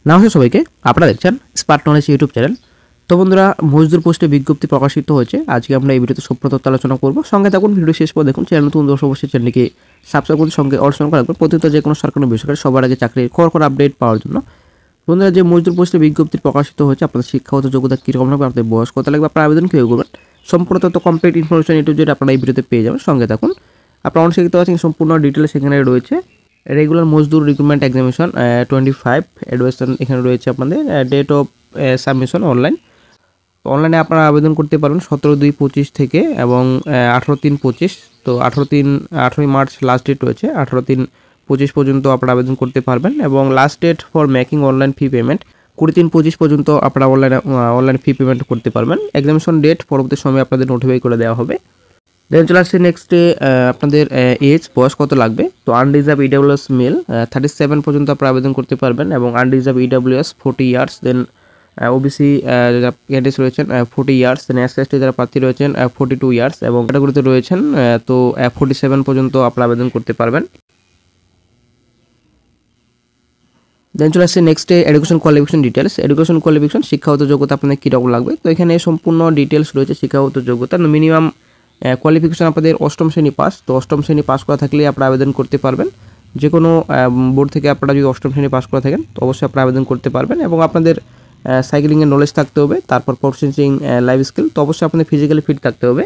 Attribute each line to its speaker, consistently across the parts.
Speaker 1: নমস্কার সবাইকে, আপনারা দেখছেন স্পার্ক নলেজ ইউটিউব চ্যানেল। তো বন্ধুরা, মজদুর পোস্টে বিজ্ঞপ্তি প্রকাশিত হয়েছে। আজকে আমরা এই ভিডিওতে সব তথ্য আলোচনা করব। সঙ্গে থাকুন, ভিডিও শেষ পর দেখুন। চ্যানেল নতুন দর্শক অবশ্যই চ্যানেলকে সাবস্ক্রাইব করুন, সঙ্গে অল করে রাখবেন প্রতিনিয়ত যে কোনো সরকারি বেসরকারি সবার আগে চাকরির খবর আপডেট পাওয়ার জন্য। বন্ধুরা, যে মজদুর পোস্টে বিজ্ঞপ্তি প্রকাশিত হয়েছে, আপনাদের শিক্ষাগত যোগ্যতা কীরকম হবে, আপনাদের বয়স কত লাগবে, আপনার আবেদন কীভাবে করবেন, সম্পূর্ণ তথ্য কমপ্লিট ইনফরমেশন এটু যেটা আপনারা এই ভিডিওতে পেয়ে যাবেন। সঙ্গে থাকুন। আপনারা অনেক শিখতে পাচ্ছেন সম্পূর্ণ ডিটেলস এখানে রয়েছে। রেগুলার মজদুর রিক্রুটমেন্ট এক্সামিনেশন 25 অ্যাডমিশন এখানে রয়েছে। আপনাদের ডেট অফ সাবমিশন অনলাইনে আপনারা আবেদন করতে পারবেন 17/2/25 থেকে এবং 18/3/25। তো 18ই মার্চ লাস্ট ডেট রয়েছে। 18/3/25 পর্যন্ত আপনারা আবেদন করতে পারবেন এবং last date for making online fee payment 20/3/25 পর্যন্ত আপনারা অনলাইন ফি পেমেন্ট করতে পারবেন। এক্সামিনেশন ডেট পরবর্তী সময় আপনাদের নোটিফাই করে দেওয়া হবে। দেন চলে আসছে নেক্সটে আপনাদের এজ, বয়স কত লাগবে। তো আনরিজার্ভ ইডাব্লিউএস মেল 37 পর্যন্ত আপনারা আবেদন করতে পারবেন এবং আনরিজার্ভ ইডাব্লিউএস 40 ইয়ার্স। দেন ওবিসি যারা ক্যান্ডিডেটস রয়েছেন 40 ইয়ার্স। দেন এসএসটি যারা প্রার্থী রয়েছেন 42 ইয়ার্স এবং ক্যাটাগরিতে রয়েছেন তো 47 পর্যন্ত আপনারা আবেদন করতে পারবেন। দেন চলে আসছে নেক্সটে education qualification details. Education qualification শিক্ষাগত যোগ্যতা আপনাদের কীরকম লাগবে। তো এখানে সম্পূর্ণ ডিটেলস রয়েছে শিক্ষাগত যোগ্যতা। মিনিমাম কোয়ালিফিকেশন আপনাদের অষ্টম শ্রেণী পাস। তো অষ্টম শ্রেণী পাস করা থাকলে আপনারা আবেদন করতে পারবেন। যে কোনো বোর্ড থেকে আপনারা যদি অষ্টম শ্রেণী পাস করা থাকেন তো অবশ্যই আপনারা আবেদন করতে পারবেন এবং আপনাদের সাইক্লিংয়ের নলেজ থাকতে হবে, তারপর প্রফেশনাল লাইফ স্কিল, তো অবশ্যই আপনাদের ফিজিক্যালি ফিট থাকতে হবে।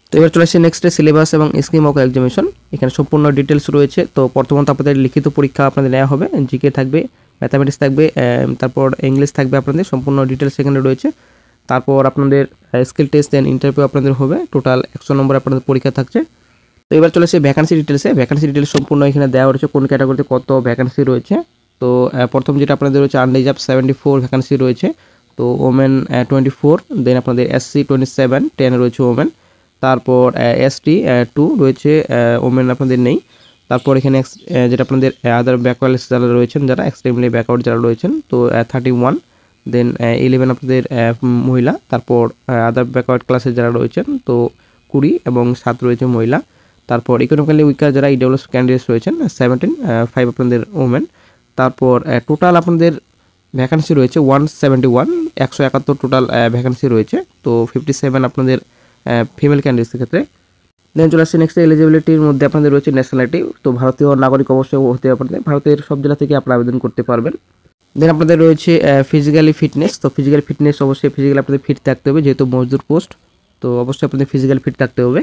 Speaker 1: তো এবার চলে আসছে নেক্সটে সিলেবাস এবং স্কিম অফ এক্সামিনেশন। এখানে সম্পূর্ণ ডিটেলস রয়েছে। তো প্রথমত আপনাদের লিখিত পরীক্ষা আপনাদের নেওয়া হবে, জিকে থাকবে, ম্যাথামেটিক্স থাকবে, তারপর ইংলিশ থাকবে। আপনাদের সম্পূর্ণ ডিটেলস এখানে রয়েছে। তারপর আপনাদের স্কিল টেস্ট দেন ইন্টারভিউ আপনাদের হবে। টোটাল 100 নম্বর আপনাদের পরীক্ষা থাকছে। তো এবার চলে আসছে ভ্যাকান্সি ডিটেলসে। ভ্যাকান্সি ডিটেলস সম্পূর্ণ এখানে দেওয়া রয়েছে, কোন ক্যাটাগরিতে কত ভ্যাকান্সি রয়েছে। তো প্রথম যেটা আপনাদের রয়েছে আনরিজার্ভ 74 ভ্যাকান্সি রয়েছে। তো ওমেন 24, দেন আপনাদের এসসি 27, 10 রয়েছে ওমেন। তারপর এসটি 2 রয়েছে, ওমেন আপনাদের নেই। তারপর এখানে যেটা আপনাদের আদার ব্যাকওয়ার্ড যারা রয়েছেন, যারা এক্সট্রিমলি ব্যাকওয়ার্ড যারা রয়েছেন, তো 31। দেন 11 আপনাদের মহিলা। তারপর আদার ব্যাকওয়ার্ড ক্লাসে যারা রয়েছেন তো 20 এবং 7 রয়েছে মহিলা। তারপর ইকোনমিক্যালি উইকার যারা ইডাব্লিউএস ক্যান্ডিডেটস রয়েছেন 17, 5 আপনাদের ওমেন। তারপর টোটাল আপনাদের ভ্যাকান্সি রয়েছে 171 টোটাল ভ্যাকান্সি রয়েছে। তো 57 আপনাদের ফিমেল ক্যান্ডিডেটসের ক্ষেত্রে। দেন চলে আসছে নেক্সট এলিজিবিলিটির মধ্যে আপনাদের রয়েছে ন্যাশনালিটি। তো ভারতীয় নাগরিক অবশ্যই হতে হবে। ভারতের সব জেলা থেকে আপনারা আবেদন করতে পারবেন। দেন আপনাদের রয়েছে ফিজিক্যালি ফিটনেস। তো ফিজিক্যাল ফিটনেস অবশ্যই ফিজিক্যালি আপনাদের ফিট থাকতে হবে, যেহেতু মজদুর পোস্ট, তো অবশ্যই আপনাদের ফিজিক্যাল ফিট থাকতে হবে।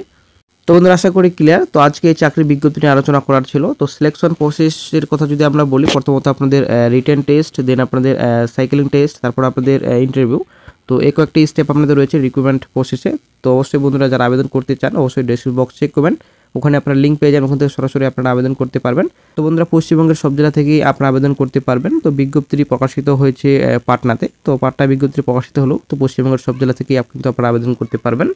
Speaker 1: তো বন্ধুরা, আশা করি ক্লিয়ার। তো আজকে এই চাকরির বিজ্ঞপ্তি নিয়ে আলোচনা করার ছিল। তো সিলেকশন প্রসেসের কথা যদি আমরা বলি, প্রথমত আপনাদের রিটেন টেস্ট, দেন আপনাদের সাইক্লিং টেস্ট, তারপর আপনাদের ইন্টারভিউ। তো এই কয়েকটি স্টেপ আপনাদের রয়েছে রিক্রুটমেন্ট প্রসেসে। তো অবশ্যই বন্ধুরা, যারা আবেদন করতে চান অবশ্যই ডেসক্রিপশন বক্স চেক করবেন, ওখানে আপনারা লিঙ্ক পেয়ে যান, ওখান থেকে সরাসরি আপনারা আবেদন করতে পারবেন। তো বন্ধুরা, পশ্চিমবঙ্গের সব জেলা থেকেই আপনারা আবেদন করতে পারবেন। তো বিজ্ঞপ্তিটি প্রকাশিত হয়েছে পাটনাতে। তো পাটনা বিজ্ঞপ্তি প্রকাশিত হলো, তো পশ্চিমবঙ্গের সব জেলা থেকেই কিন্তু আপনারা আবেদন করতে পারবেন।